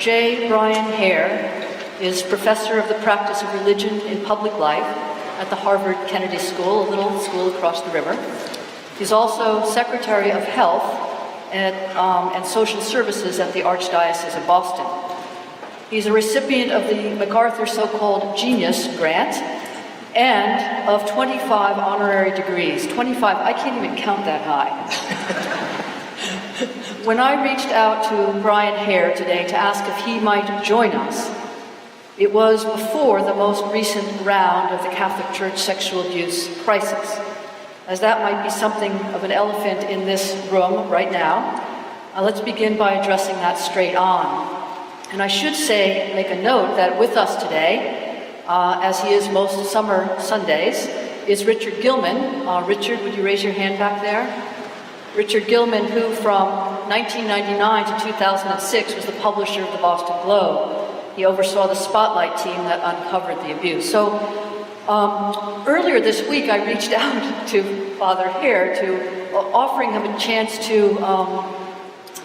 Bryan Hehir is professor of the practice of religion in public life at the Harvard Kennedy School, a little school across the river. He's also Secretary of Health and Social Services at the Archdiocese of Boston. He's a recipient of the MacArthur so-called Genius Grant and of 25 honorary degrees. 25, I can't even count that high. When I reached out to Bryan Hehir today to ask if he might join us, it was before the most recent round of the Catholic Church sexual abuse crisis, as that might be something of an elephant in this room right now. Let's begin by addressing that straight on. And I should say, make a note that with us today, as he is most summer Sundays, is Richard Gilman. Richard, would you raise your hand back there? Richard Gilman, who from 1999 to 2006 was the publisher of the Boston Globe. He oversaw the Spotlight team that uncovered the abuse. So earlier this week, I reached out to Father Hehir to offering him a chance to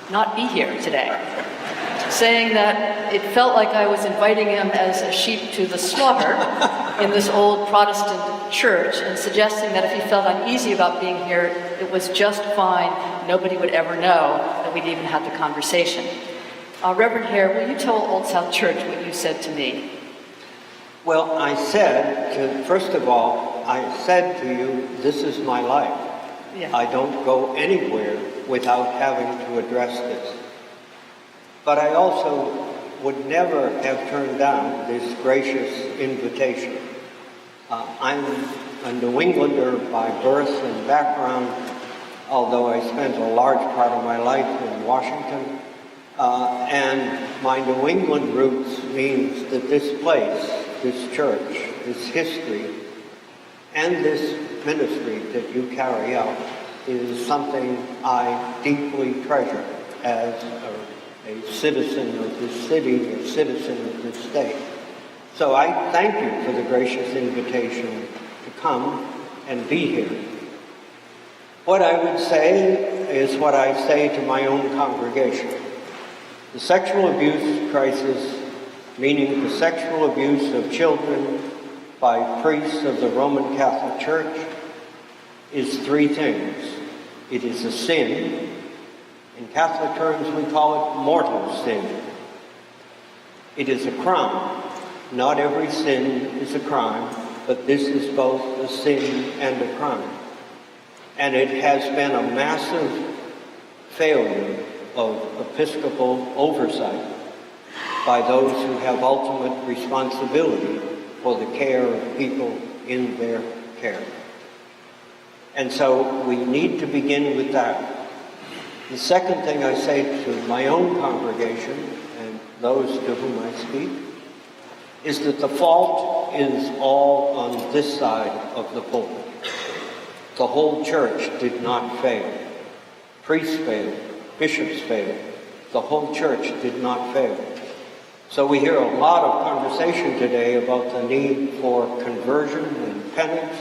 not be here today, saying that it felt like I was inviting him as a sheep to the slaughter in this old Protestant church, and suggesting that if he felt uneasy about being here, it was just fine. Nobody would ever know that we'd even had the conversation. Reverend Hehir, will you tell Old South Church what you said to me? Well, I said, first of all, I said to you, this is my life. Yeah. I don't go anywhere without having to address this. But I also would never have turned down this gracious invitation. I'm a New Englander by birth and background, although I spent a large part of my life in Washington. And my New England roots means that this place, this church, this history, and this ministry that you carry out is something I deeply treasure as a citizen of this city, a citizen of this state. So I thank you for the gracious invitation to come and be here. What I would say is what I say to my own congregation. The sexual abuse crisis, meaning the sexual abuse of children by priests of the Roman Catholic Church, is three things. It is a sin. In Catholic terms, we call it mortal sin. It is a crime. Not every sin is a crime, but this is both a sin and a crime. And it has been a massive failure of episcopal oversight by those who have ultimate responsibility for the care of people in their care. And so we need to begin with that. The second thing I say to my own congregation and those to whom I speak is that the fault is all on this side of the pulpit. The whole church did not fail. Priests failed. Bishops failed. The whole church did not fail. So we hear a lot of conversation today about the need for conversion and penance.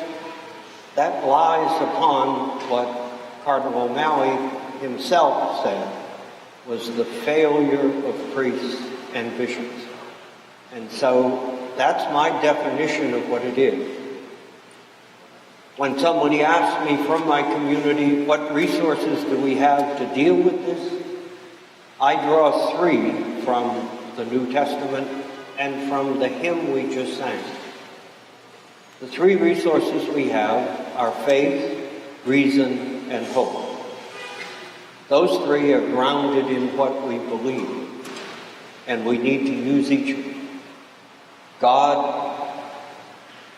That lies upon what Cardinal O'Malley himself said was the failure of priests and bishops. And so that's my definition of what it is. When somebody asks me from my community, what resources do we have to deal with this? I draw three from the New Testament and from the hymn we just sang. The three resources we have are faith, reason, and hope. Those three are grounded in what we believe, and we need to use each of them. God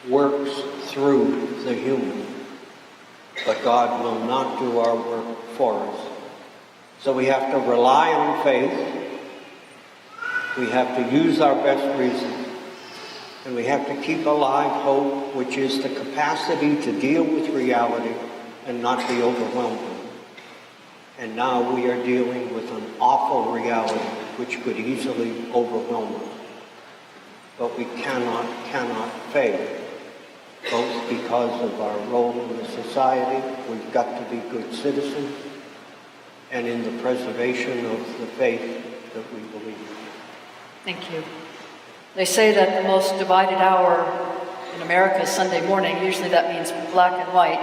works through the human, but God will not do our work for us. So we have to rely on faith, we have to use our best reason, and we have to keep alive hope, which is the capacity to deal with reality and not be overwhelmed with it. And now we are dealing with an awful reality which could easily overwhelm us. But we cannot fail, both because of our role in the society, we've got to be good citizens, and in the preservation of the faith that we believe in. Thank you. They say that the most divided hour in America is Sunday morning. Usually that means black and white,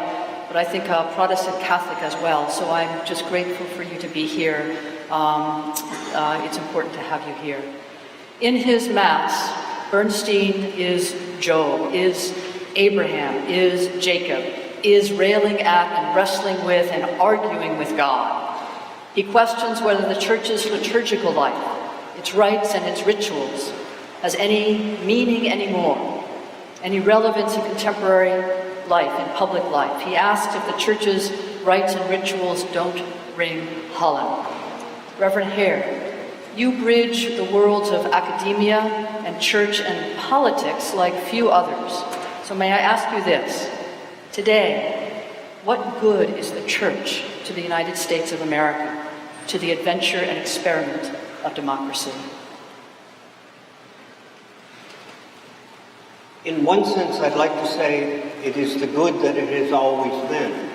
but I think Protestant Catholic as well. So I'm just grateful for you to be here. It's important to have you here. In his Mass, Bernstein is Job, is Abraham, is Jacob, is railing at and wrestling with and arguing with God. He questions whether the Church's liturgical life, its rites and its rituals, has any meaning anymore, any relevance in contemporary life, in public life. He asks if the Church's rites and rituals don't ring hollow. Reverend Hehir, you bridge the worlds of academia and church and politics like few others. So may I ask you this? Today, what good is the Church to the United States of America, to the adventure and experiment of democracy? In one sense, I'd like to say it is the good that it has always been.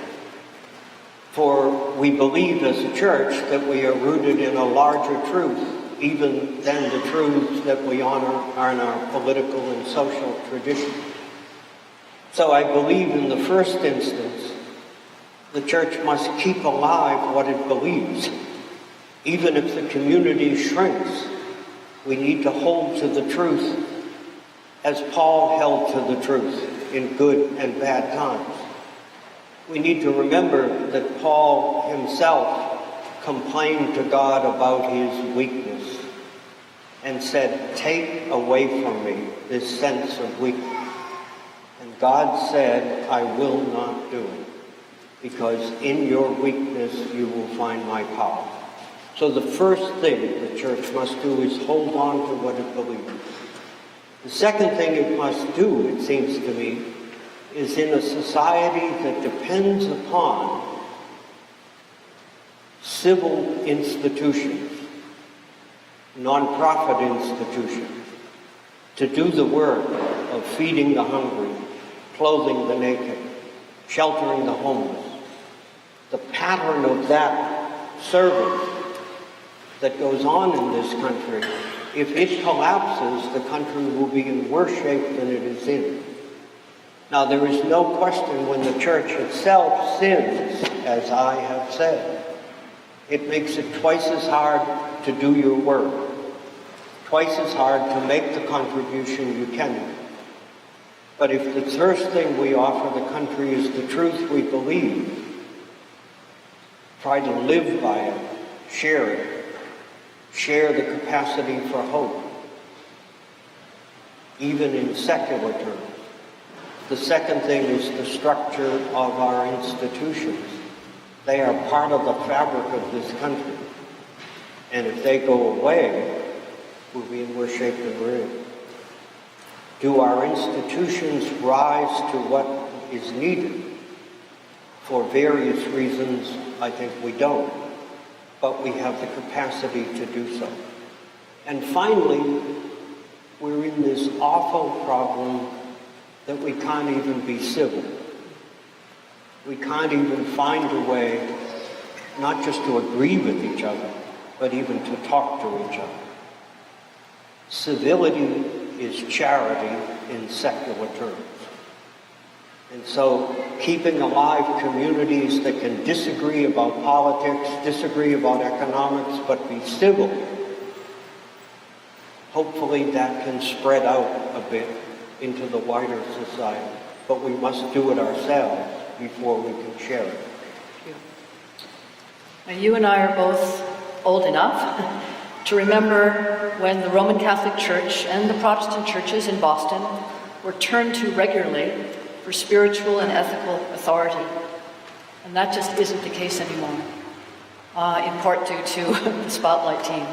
For we believe as a church that we are rooted in a larger truth, even than the truths that we honor are in our political and social tradition. So I believe in the first instance, the church must keep alive what it believes. Even if the community shrinks, we need to hold to the truth as Paul held to the truth in good and bad times. We need to remember that Paul himself complained to God about his weakness and said, "Take away from me this sense of weakness." And God said, "I will not do it, because in your weakness you will find my power." So the first thing the church must do is hold on to what it believes. The second thing it must do, it seems to me, is in a society that depends upon civil institutions, nonprofit institutions, to do the work of feeding the hungry, clothing the naked, sheltering the homeless. The pattern of that service that goes on in this country, if it collapses, the country will be in worse shape than it is in. Now, there is no question when the church itself sins, as I have said, it makes it twice as hard to do your work, twice as hard to make the contribution you can make. But if the first thing we offer the country is the truth we believe, try to live by it, share it, share the capacity for hope, even in secular terms. The second thing is the structure of our institutions. They are part of the fabric of this country. And if they go away, we'll be in worse shape than we're in. Do our institutions rise to what is needed? For various reasons, I think we don't. But we have the capacity to do so. And finally, we're in this awful problem that we can't even be civil. We can't even find a way not just to agree with each other, but even to talk to each other. Civility is charity in secular terms. And so keeping alive communities that can disagree about politics, disagree about economics, but be civil, hopefully that can spread out a bit into the wider society. But we must do it ourselves before we can share it. Now, you and I are both old enough to remember when the Roman Catholic Church and the Protestant churches in Boston were turned to regularly for spiritual and ethical authority. And that just isn't the case anymore, in part due to the Spotlight team.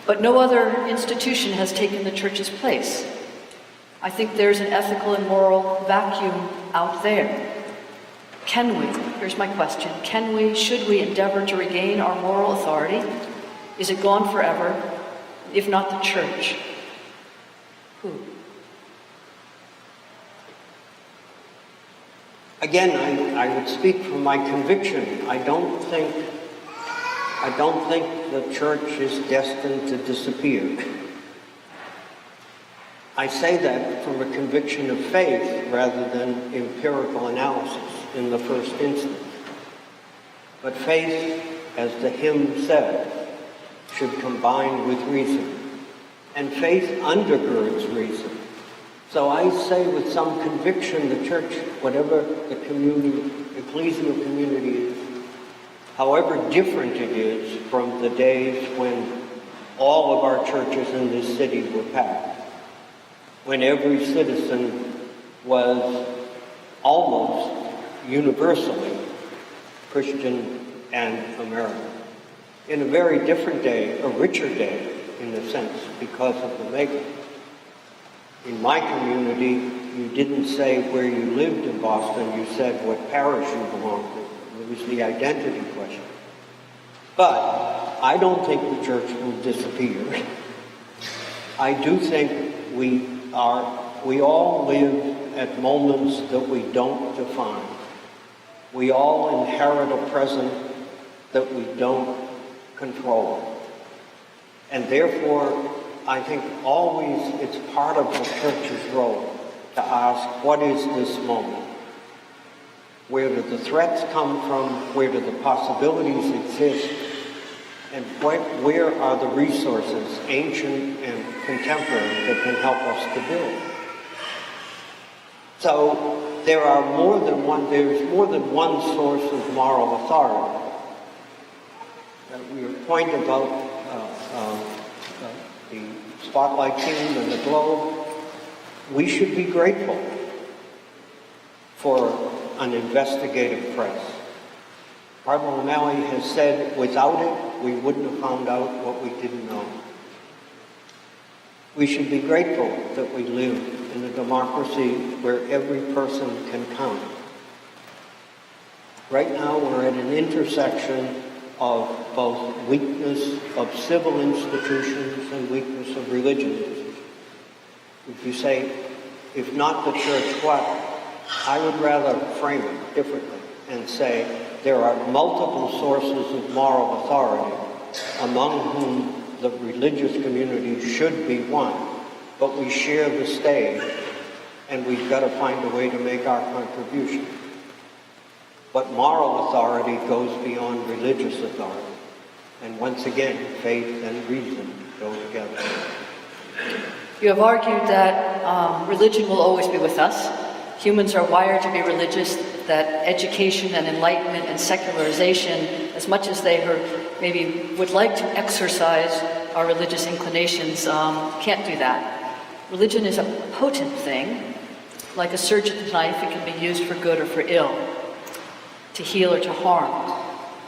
But no other institution has taken the church's place. I think there's an ethical and moral vacuum out there. Can we, here's my question, can we, should we endeavor to regain our moral authority? Is it gone forever? If not the church, who? Again, I would speak from my conviction. I don't think the church is destined to disappear. I say that from a conviction of faith rather than empirical analysis in the first instance. But faith, as the hymn said, should combine with reason. And faith undergirds reason. So I say with some conviction the church, whatever the community, ecclesial community is, however different it is from the days when all of our churches in this city were packed, when every citizen was almost universally Christian and American. In a very different day, a richer day, in a sense, because of the makeup. In my community, you didn't say where you lived in Boston, you said what parish you belonged to. It was the identity question. But I don't think the church will disappear. I do think we all live at moments that we don't define. We all inherit a present that we don't control. And therefore, I think always it's part of the church's role to ask, what is this moment? Where do the threats come from? Where do the possibilities exist? And where are the resources, ancient and contemporary, that can help us to build? So there's more than one source of moral authority. We were pointing about the Spotlight team and the Globe. We should be grateful for an investigative press. Cardinal O'Malley has said, without it, we wouldn't have found out what we didn't know. We should be grateful that we live in a democracy where every person can count. Right now, we're at an intersection of both weakness of civil institutions and weakness of religious institutions. If you say, if not the church, what? I would rather frame it differently and say there are multiple sources of moral authority, among whom the religious community should be one, but we share the stage, and we've got to find a way to make our contribution. But moral authority goes beyond religious authority. And once again, faith and reason go together. You have argued that religion will always be with us. Humans are wired to be religious, that education and enlightenment and secularization, as much as they maybe would like to exercise our religious inclinations, can't do that. Religion is a potent thing. Like a surgeon's knife, it can be used for good or for ill, to heal or to harm.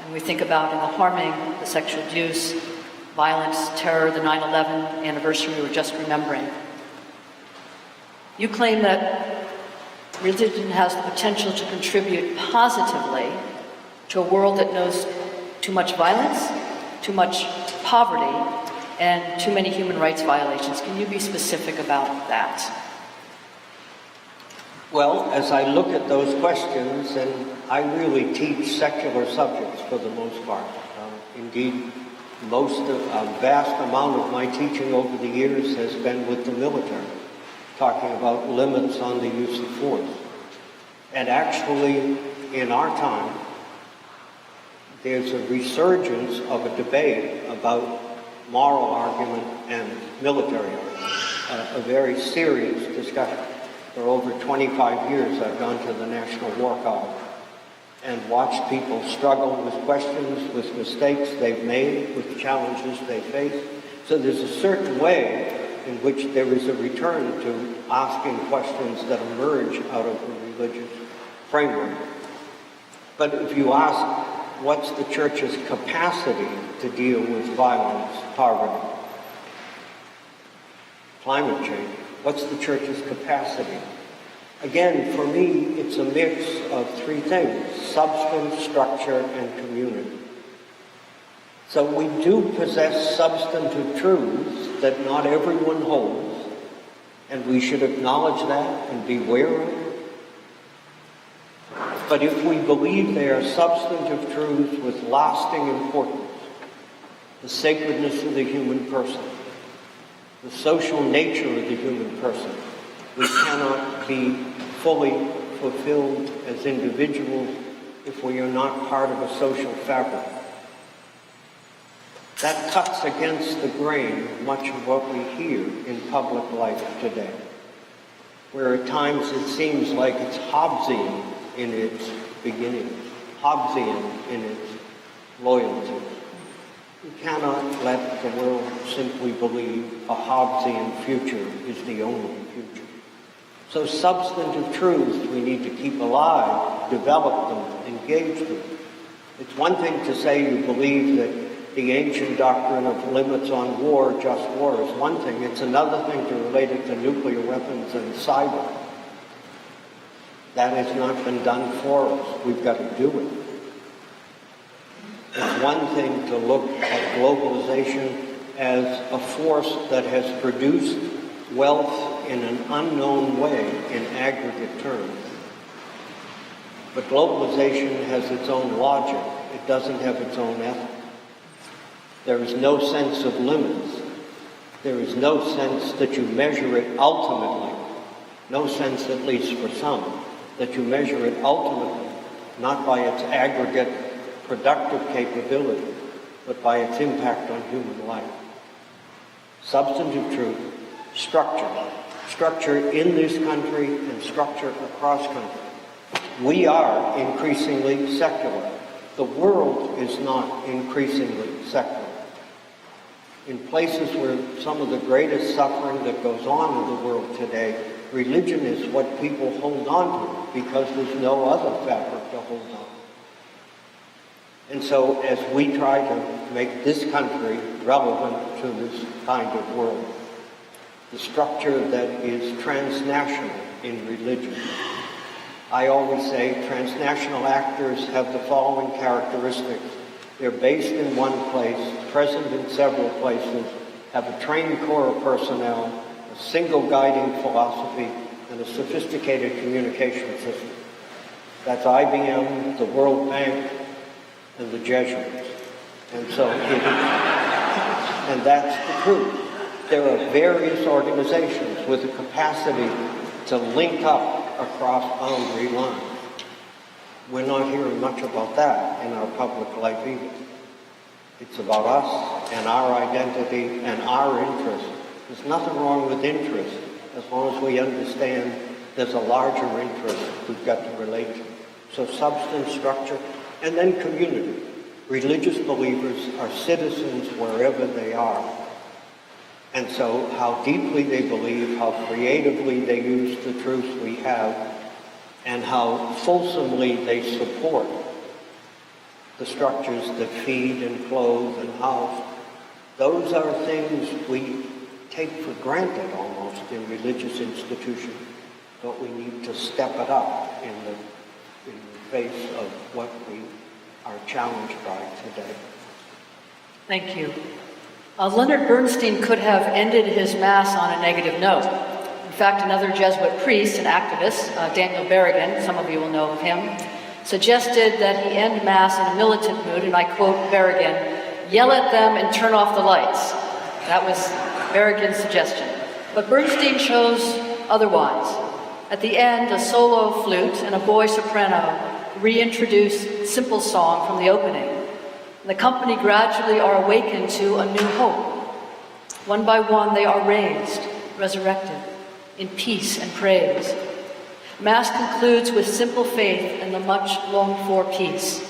And we think about in the harming, the sexual abuse, violence, terror, the 9/11 anniversary we were just remembering. You claim that religion has the potential to contribute positively to a world that knows too much violence, too much poverty, and too many human rights violations. Can you be specific about that? Well, as I look at those questions, and I really teach secular subjects for the most part. Indeed, a vast amount of my teaching over the years has been with the military, talking about limits on the use of force. And actually, in our time, there's a resurgence of a debate about moral argument and military argument, a very serious discussion. For over 25 years, I've gone to the National War College and watched people struggle with questions, with mistakes they've made, with challenges they face. So there's a certain way in which there is a return to asking questions that emerge out of a religious framework. But if you ask, what's the church's capacity to deal with violence, poverty, climate change? What's the church's capacity? Again, for me, it's a mix of three things: substance, structure, and community. So we do possess substantive truths that not everyone holds, and we should acknowledge that and be wary of it. But if we believe they are substantive truths with lasting importance, the sacredness of the human person, the social nature of the human person. We cannot be fully fulfilled as individuals if we are not part of a social fabric. That cuts against the grain of much of what we hear in public life today, where at times it seems like it's Hobbesian in its beginning, Hobbesian in its loyalty. We cannot let the world simply believe a Hobbesian future is the only future. So substantive truths we need to keep alive, develop them, engage them. It's one thing to say you believe that the ancient doctrine of limits on war, just war, is one thing. It's another thing to relate it to nuclear weapons and cyber. That has not been done for us. We've got to do it. It's one thing to look at globalization as a force that has produced wealth in an unknown way in aggregate terms. But globalization has its own logic. It doesn't have its own ethics. There is no sense of limits. There is no sense that you measure it ultimately, no sense, at least for some, that you measure it ultimately, not by its aggregate productive capability, but by its impact on human life. Substantive truth, structure in this country and structure across country. We are increasingly secular. The world is not increasingly secular. In places where some of the greatest suffering that goes on in the world today, religion is what people hold on to because there's no other fabric to hold on to. And so as we try to make this country relevant to this kind of world, the structure that is transnational in religion. I always say transnational actors have the following characteristics. They're based in one place, present in several places, have a trained corps of personnel, a single guiding philosophy, and a sophisticated communication system. That's IBM, the World Bank, and the Jesuits. And so, and that's the truth. There are various organizations with the capacity to link up across boundary lines. We're not hearing much about that in our public life either. It's about us and our identity and our interests. There's nothing wrong with interest as long as we understand there's a larger interest we've got to relate to. So substance, structure, and then community. Religious believers are citizens wherever they are. And so how deeply they believe, how creatively they use the truths we have, and how fulsomely they support the structures that feed and clothe and house. Those are things we take for granted almost in religious institutions, but we need to step it up in the face of what we are challenged by today. Thank you. Leonard Bernstein could have ended his Mass on a negative note. In fact, another Jesuit priest and activist, Daniel Berrigan, some of you will know of him, suggested that he end Mass in a militant mood, and I quote Berrigan, "Yell at them and turn off the lights." That was Berrigan's suggestion. But Bernstein chose otherwise. At the end, a solo flute and a boy soprano reintroduced Simple Song from the opening. And the company gradually are awakened to a new hope. One by one, they are raised, resurrected, in peace and praise. Mass concludes with simple faith and the much longed-for peace.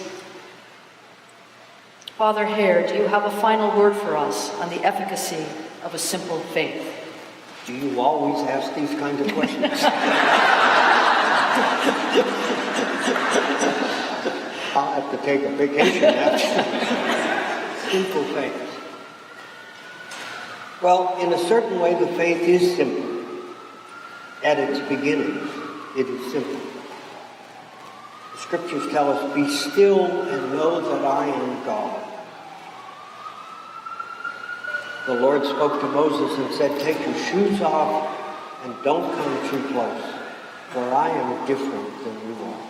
Father Hehir, do you have a final word for us on the efficacy of a simple faith? Do you always ask these kinds of questions? I'll have to take a vacation after. Simple faith. Well, in a certain way, the faith is simple. At its beginning, it is simple. The scriptures tell us, "Be still and know that I am God." The Lord spoke to Moses and said, "Take your shoes off and don't come too close, for I am different than you are."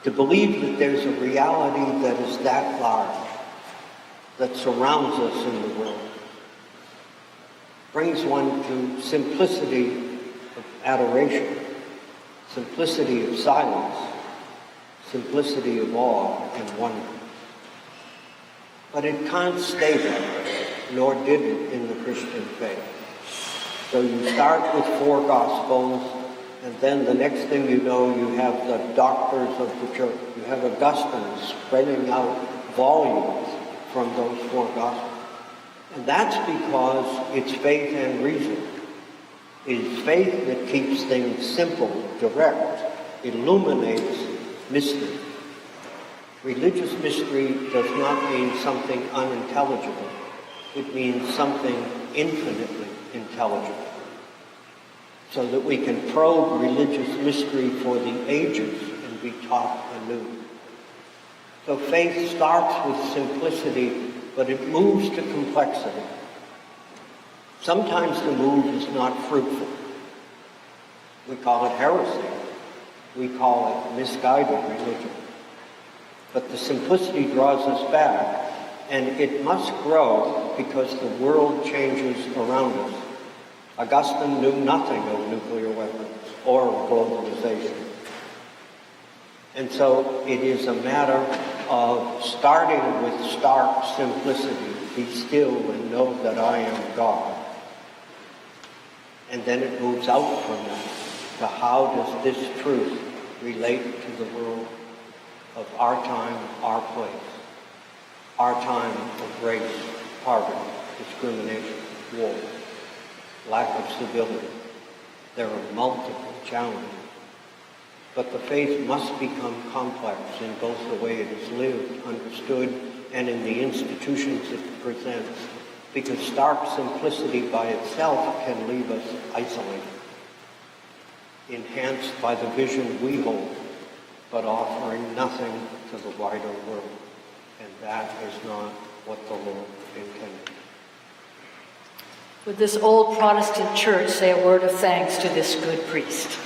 To believe that there's a reality that is that large, that surrounds us in the world, brings one to simplicity of adoration, simplicity of silence, simplicity of awe and wonder. But it can't stay that way, nor did it in the Christian faith. So you start with 4 Gospels, and then the next thing you know, you have the doctors of the church. You have Augustine spreading out volumes from those 4 Gospels. And that's because it's faith and reason. It's faith that keeps things simple, direct, illuminates mystery. Religious mystery does not mean something unintelligible. It means something infinitely intelligible, so that we can probe religious mystery for the ages and be taught anew. So faith starts with simplicity, but it moves to complexity. Sometimes the move is not fruitful. We call it heresy. We call it misguided religion. But the simplicity draws us back, and it must grow because the world changes around us. Augustine knew nothing of nuclear weapons or globalization. And so it is a matter of starting with stark simplicity. Be still and know that I am God. And then it moves out from that to how does this truth relate to the world of our time, our place, our time of race, poverty, discrimination, war, lack of civility. There are multiple challenges. But the faith must become complex in both the way it is lived, understood, and in the institutions it presents, because stark simplicity by itself can leave us isolated, enhanced by the vision we hold, but offering nothing to the wider world. And that is not what the Lord intended. Would this old Protestant church say a word of thanks to this good priest?